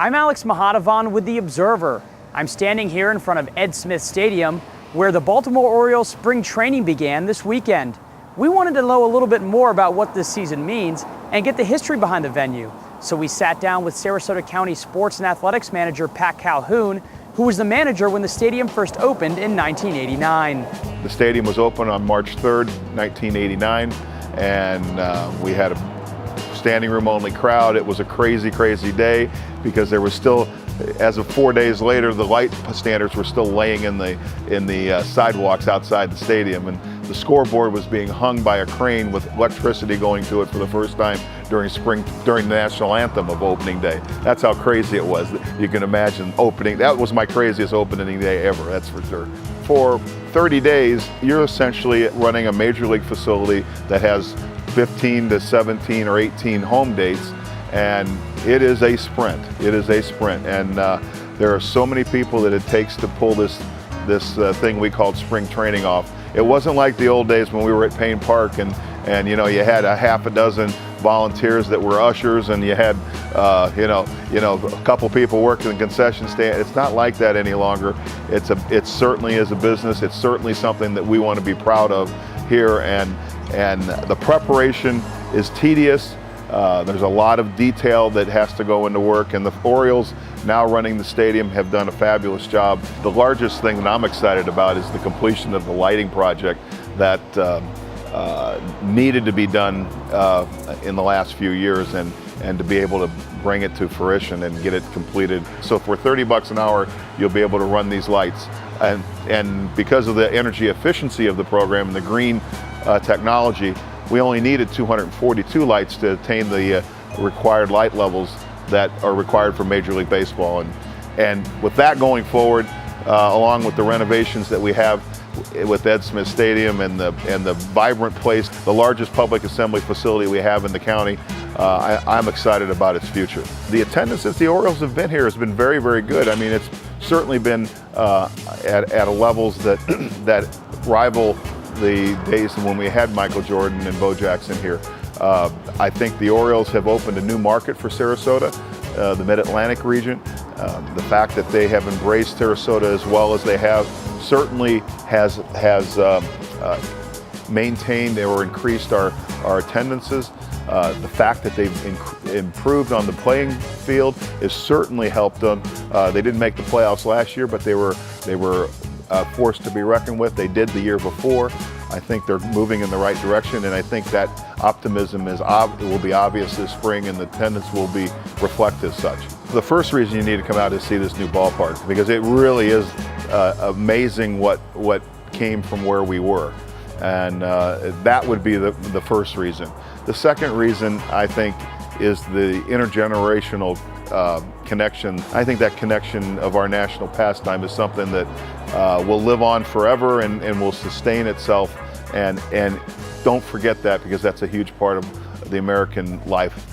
I'm Alex Mahadavan with The Observer. I'm standing here in front of Ed Smith Stadium, where the Baltimore Orioles spring training began this weekend. We wanted to know a little bit more about what this season means and get the history behind the venue. So we sat down with Sarasota County Sports and Athletics Manager Pat Calhoun, who was the manager when the stadium first opened in 1989. The stadium was opened on March 3rd, 1989, and we had a standing room only crowd. It was a crazy, crazy day because there was still, as of 4 days later, the light standards were still laying in the sidewalks outside the stadium, and the scoreboard was being hung by a crane with electricity going to it for the first time during the national anthem of opening day. That's how crazy it was. You can imagine opening. That was my craziest opening day ever, that's for sure. For 30 days, you're essentially running a major league facility that has 15 to 17 or 18 home dates, and it is a sprint. It is a sprint, and there are so many people that it takes to pull this thing we called spring training off. It wasn't like the old days when we were at Payne Park and you know, you had a half a dozen volunteers that were ushers, and you had a couple people working the concession stand. It's not like that any longer. It certainly is a business. It's certainly something that we want to be proud of here, and the preparation is tedious. There's a lot of detail that has to go into work, and the Orioles now running the stadium have done a fabulous job. The largest thing that I'm excited about is the completion of the lighting project that needed to be done in the last few years, and to be able to bring it to fruition and get it completed. So for $30 an hour, you'll be able to run these lights. And because of the energy efficiency of the program and the green technology, we only needed 242 lights to attain the required light levels that are required for Major League Baseball. And with that going forward, along with the renovations that we have with Ed Smith Stadium and the vibrant place, the largest public assembly facility we have in the county, I'm excited about its future. The attendance since the Orioles have been here has been very, very good. I mean, it's certainly been at levels that rival the days when we had Michael Jordan and Bo Jackson here. I think the Orioles have opened a new market for Sarasota, the Mid-Atlantic region. The fact that they have embraced Sarasota as well as they have certainly has maintained or increased our attendances. The fact that they've improved on the playing field has certainly helped them. They didn't make the playoffs last year, but they were a force to be reckoned with. They did the year before. I think they're moving in the right direction, and I think that optimism will be obvious this spring, and the attendance will be reflective such. The first reason you need to come out is see this new ballpark, because it really is amazing what came from where we were, and that would be the first reason. The second reason, I think, is the intergenerational connection. I think that connection of our national pastime is something that will live on forever and will sustain itself, and don't forget that, because that's a huge part of the American life.